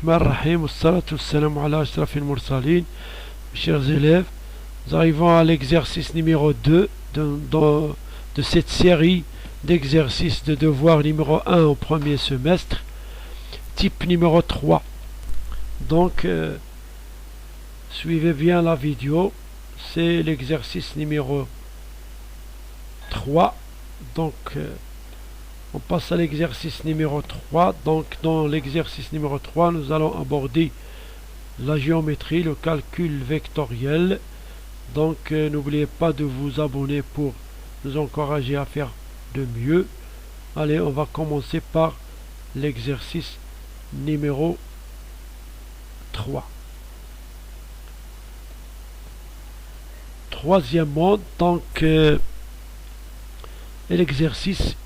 Rahman Rahim, wassalatu wassalamu ala ashrafil mursalin. Chers élèves, nous arrivons à l'exercice numéro 2 de cette série d'exercices de devoir numéro 1 au premier semestre, type numéro 3. Donc, suivez bien la vidéo, c'est l'exercice numéro 3. Donc, on passe à l'exercice numéro 3. Donc, dans l'exercice numéro 3, nous allons aborder la géométrie, le calcul vectoriel. Donc, n'oubliez pas de vous abonner pour nous encourager à faire de mieux. Allez, on va commencer par l'exercice numéro 3. Troisièmement, donc, l'exercice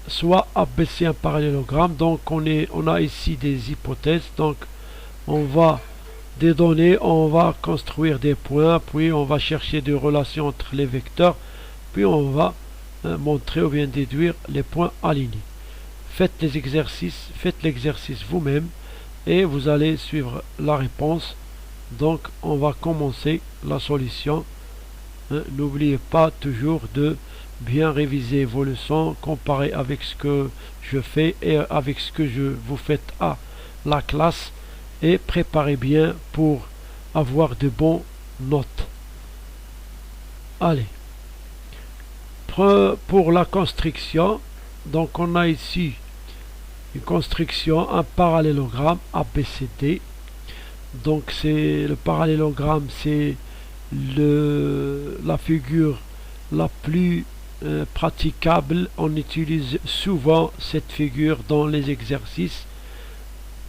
soit abaisser un parallélogramme. Donc on a ici des hypothèses. Donc on va des données, on va construire des points, puis on va chercher des relations entre les vecteurs, puis on va montrer ou bien déduire les points alignés. Faites l'exercice vous-même et vous allez suivre la réponse. Donc on va commencer la solution. N'oubliez pas toujours de bien réviser vos leçons, comparer avec ce que je fais et avec ce que vous faites à la classe, et préparez bien pour avoir de bonnes notes. Allez, pour la construction, donc on a ici une construction, un parallélogramme ABCD. Donc c'est le parallélogramme, c'est la figure la plus praticable. On utilise souvent cette figure dans les exercices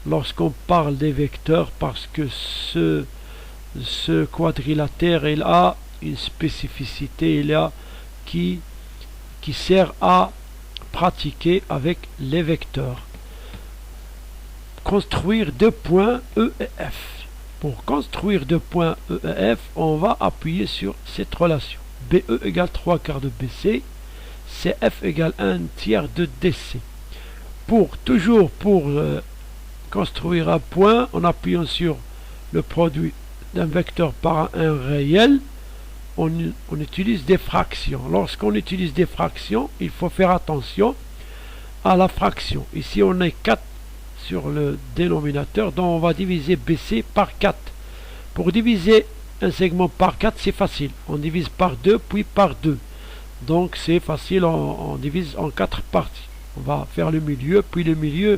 lorsqu'on parle des vecteurs, parce que ce quadrilatère, il a une spécificité, qui sert à pratiquer avec les vecteurs. Construire deux points E et F. Pour construire deux points E et F, on va appuyer sur cette relation. BE égale 3/4 de BC, CF égale 1/3 de DC. Pour construire un point, en appuyant sur le produit d'un vecteur par un réel, on utilise des fractions. Lorsqu'on utilise des fractions, il faut faire attention à la fraction. Ici, on est 4 sur le dénominateur, donc on va diviser BC par 4. Pour diviser un segment par 4, c'est facile. On divise par 2, puis par 2. Donc c'est facile, on divise en 4 parties. On va faire le milieu, puis le milieu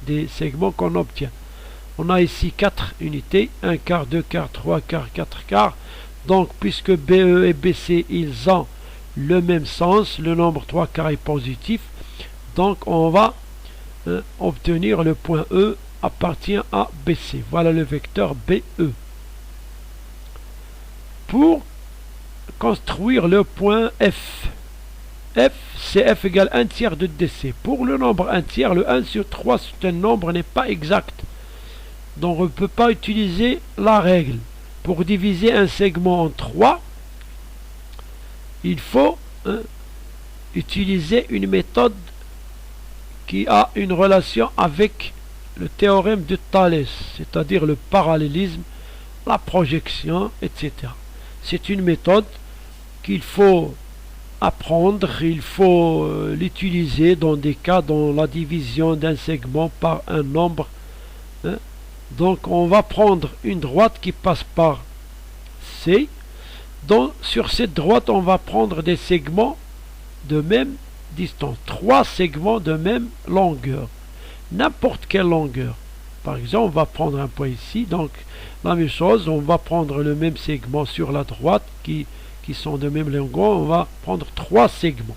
des segments qu'on obtient. On a ici 4 unités, 1/4, 2/4, 3/4, 4/4. Donc puisque BE et BC, ils ont le même sens, le nombre 3/4 est positif. Donc on va obtenir le point E appartient à BC. Voilà le vecteur BE. Pour construire le point F, c'est F égale 1/3 de DC. Pour le nombre 1/3, le 1 sur 3, c'est un nombre n'est pas exact. Donc on ne peut pas utiliser la règle. Pour diviser un segment en 3, il faut utiliser une méthode qui a une relation avec le théorème de Thalès, c'est-à-dire le parallélisme, la projection, etc. C'est une méthode qu'il faut apprendre, il faut l'utiliser dans des cas dans la division d'un segment par un nombre. Donc on va prendre une droite qui passe par C. Donc sur cette droite, on va prendre des segments de même distance, 3 segments de même longueur, n'importe quelle longueur. Par exemple, on va prendre un point ici, donc la même chose, on va prendre le même segment sur la droite qui sont de même longueur, on va prendre 3 segments.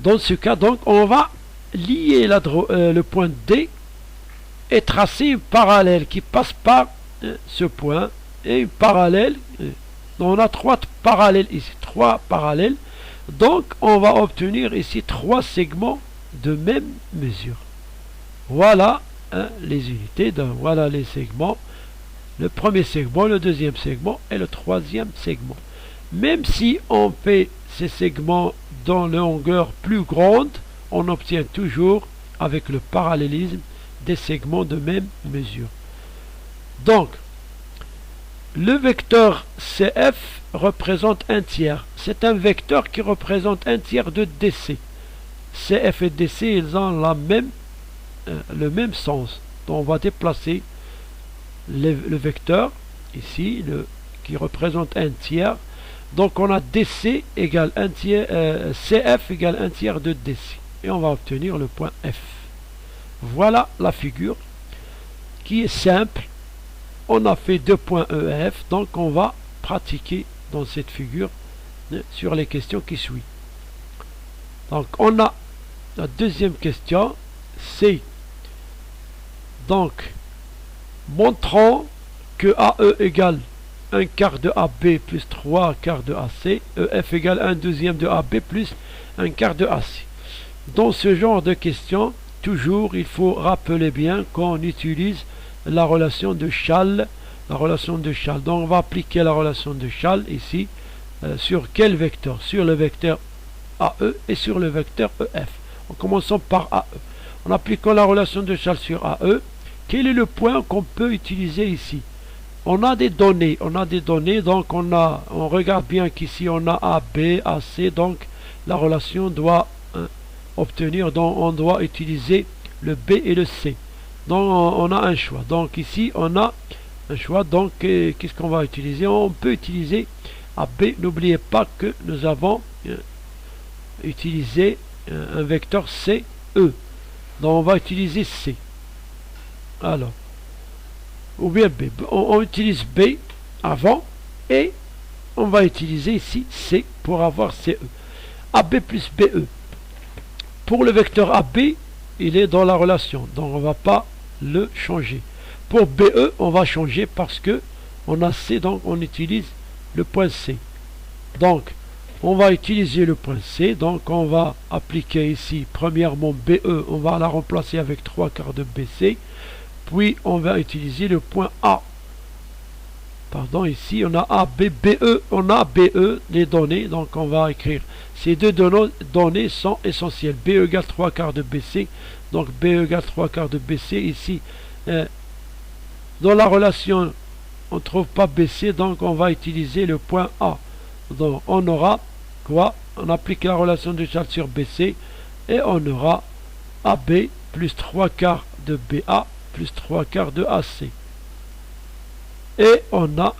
Dans ce cas, donc, on va lier le point D et tracer une parallèle qui passe par ce point, et une parallèle, on a 3 parallèles ici, 3 parallèles, donc on va obtenir ici 3 segments de même mesure. Voilà les unités, donc voilà les segments, le premier segment, le deuxième segment et le troisième segment. Même si on fait ces segments dans une longueur plus grande, on obtient toujours avec le parallélisme des segments de même mesure. Donc, le vecteur CF représente un tiers. C'est un vecteur qui représente un tiers de DC. CF et DC, ils ont le même sens. Donc, on va déplacer le vecteur, ici, qui représente un tiers. Donc, on a DC égale un tiers, CF égale un tiers de DC. Et on va obtenir le point F. Voilà la figure qui est simple. On a fait 2 points EF, donc on va pratiquer dans cette figure sur les questions qui suivent. Donc on a la deuxième question, c'est donc montrant que AE égale 1 quart de AB plus 3 quarts de AC, EF égale 1 deuxième de AB plus 1 quart de AC. Dans ce genre de questions, toujours il faut rappeler bien qu'on utilise la relation de Schall. Donc on va appliquer la relation de Schall ici sur quel vecteur? Sur le vecteur AE et sur le vecteur EF. En commençant par AE. En appliquant la relation de Schall sur AE, quel est le point qu'on peut utiliser ici? On a des données, donc on regarde bien qu'ici on a AB, AC, donc la relation doit obtenir, donc on doit utiliser le B et le C. Donc on a un choix. Donc ici on a un choix. Donc qu'est-ce qu'on va utiliser? On peut utiliser AB. N'oubliez pas que nous avons utilisé un vecteur CE. Donc on va utiliser C. Alors, ou bien B. On utilise B avant et on va utiliser ici C pour avoir CE. AB plus BE. Pour le vecteur AB, il est dans la relation, donc on ne va pas le changer. Pour BE, on va changer parce que on a C, donc on utilise le point C. Donc, on va utiliser le point C, donc on va appliquer ici, premièrement BE, on va la remplacer avec 3 quarts de BC, puis on va utiliser le point A. Pardon, ici on a AB, BE, on a BE, les données, donc on va écrire. Ces deux données sont essentielles. BE égale 3 quarts de BC, donc BE égale 3 quarts de BC, ici, dans la relation, on ne trouve pas BC, donc on va utiliser le point A. Donc on aura quoi? On applique la relation de Schall sur BC, et on aura AB plus 3 quarts de BA plus 3 quarts de AC. Et on a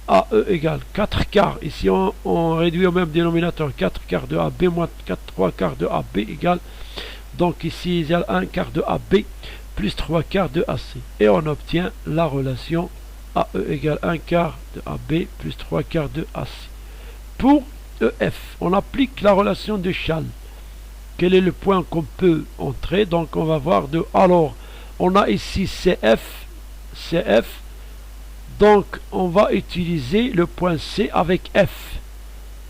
AE égale 4 quarts. Ici, on réduit au même dénominateur 4 quarts de AB moins 3 quarts de AB égale. Donc ici, il y a 1 quart de AB plus 3 quarts de AC. Et on obtient la relation AE égale 1 quart de AB plus 3 quarts de AC. Pour EF, on applique la relation de Schall. Quel est le point qu'on peut entrer? Donc on va voir de... Alors, on a ici CF. Donc, on va utiliser le point C avec F.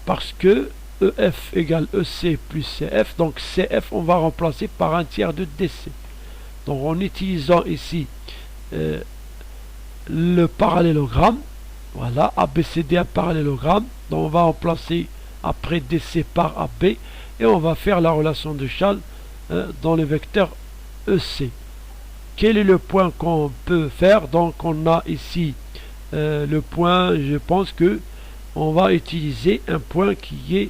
Parce que EF égale EC plus CF. Donc, CF, on va remplacer par un tiers de DC. Donc, en utilisant ici le parallélogramme, voilà, ABCD un parallélogramme. Donc, on va remplacer après DC par AB. Et on va faire la relation de Schall dans le vecteur EC. Quel est le point qu'on peut faire? Donc, on a ici... le point, je pense que on va utiliser un point qui est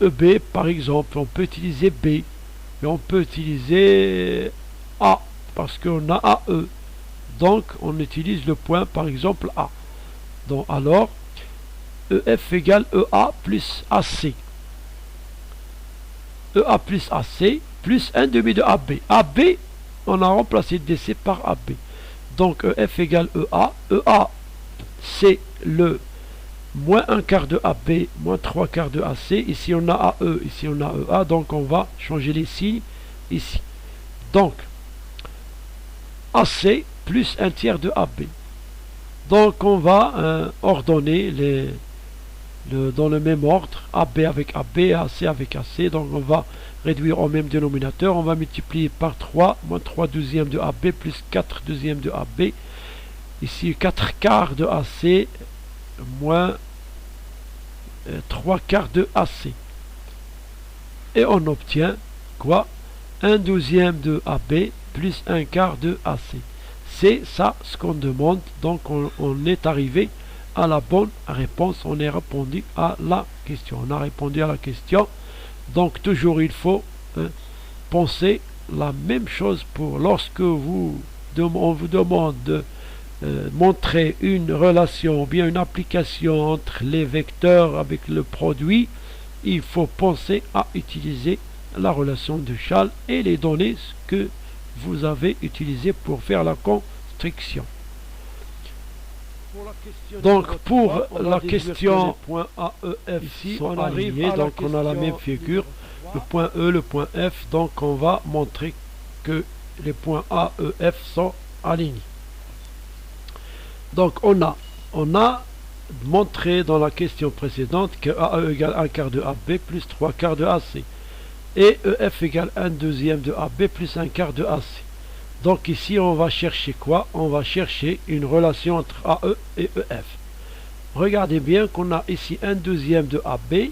EB par exemple. On peut utiliser B et on peut utiliser A parce qu'on a AE. Donc on utilise le point par exemple A. Donc alors EF égale EA plus AC. EA plus AC plus 1 demi de AB. AB, on a remplacé DC par AB. Donc EF égale EA. EA, c'est le moins 1 quart de AB, moins 3 quarts de AC. Ici on a AE, ici on a EA. Donc on va changer les signes ici. Donc AC plus un tiers de AB. Donc on va ordonner dans le même ordre, AB avec AB, AC avec AC. Donc on va réduire au même dénominateur. On va multiplier par 3, moins 3 douzièmes de AB, plus 4 douzièmes de AB. Ici 4 quarts de AC, moins 3 quarts de AC. Et on obtient quoi? 1/12 de AB plus 1/4 de AC. C'est ça ce qu'on demande. Donc on est arrivé à la bonne réponse. On est répondu à la question. On a répondu à la question. Donc toujours il faut penser la même chose pour lorsque on vous demande de montrer une relation ou bien une application entre les vecteurs avec le produit. Il faut penser à utiliser la relation de Chasles et les données que vous avez utilisées pour faire la construction. Donc pour la question, les points A, E, F ici sont alignés, donc on a la même figure, le point E, le point F, donc on va montrer que les points A, E, F sont alignés. Donc on a montré dans la question précédente que AE égale 1/4 de AB plus 3/4 de AC et EF égale 1/12 de AB plus 1/4 de AC. Donc ici on va chercher quoi? On va chercher une relation entre AE et EF. Regardez bien qu'on a ici 1/12 de AB,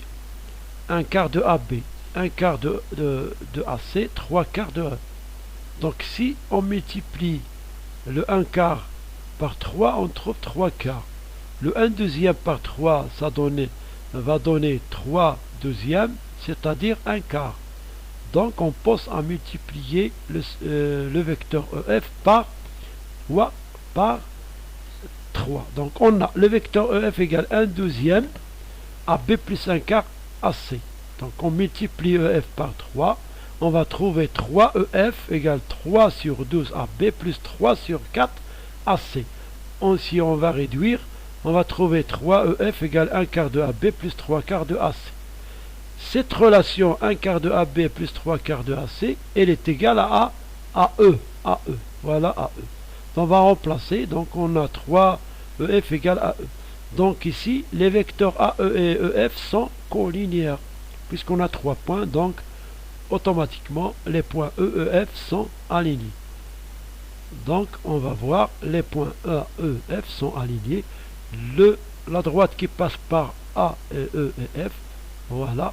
1/4 de AB, 1/4 de AC, 3/4 de E. Donc si on multiplie le 1/4 par 3, on trouve 3/4. Le 1/12 par 3, ça va donner 3/12, c'est-à-dire 1/4. Donc on pense à multiplier le vecteur EF par 3. Donc on a le vecteur EF égale 1/12 AB plus 1/4 AC. Donc on multiplie EF par 3. On va trouver 3EF égale 3 sur 12 AB plus 3 sur 4 AC. Si on va réduire, on va trouver 3EF égale 1/4 de AB plus 3/4 de AC. Cette relation 1/4 de AB plus 3/4 de AC, elle est égale à AE. Voilà AE. On va remplacer, donc on a 3EF égale AE. Donc ici, les vecteurs AE et EF sont collinéaires, puisqu'on a 3 points, donc automatiquement les points E et F sont alignés. Donc on va voir les points A, E, F sont alignés. La droite qui passe par A et E et F, voilà,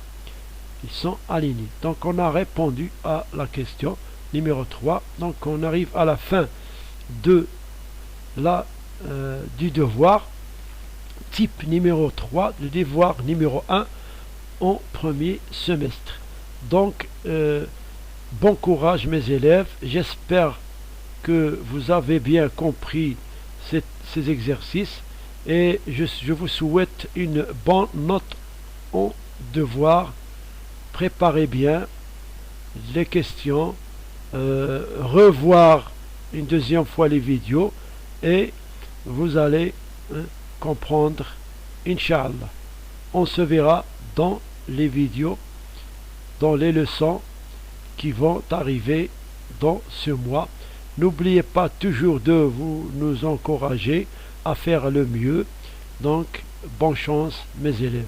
ils sont alignés. Donc on a répondu à la question numéro 3. Donc on arrive à la fin de du devoir type numéro 3, le devoir numéro 1 en premier semestre. Donc bon courage mes élèves, j'espère que vous avez bien compris ces exercices et je vous souhaite une bonne note en devoir. Préparez bien les questions, revoir une deuxième fois les vidéos et vous allez comprendre, Inch'Allah. On se verra dans les vidéos, dans les leçons qui vont arriver dans ce mois. N'oubliez pas toujours de nous encourager à faire le mieux. Donc, bonne chance mes élèves.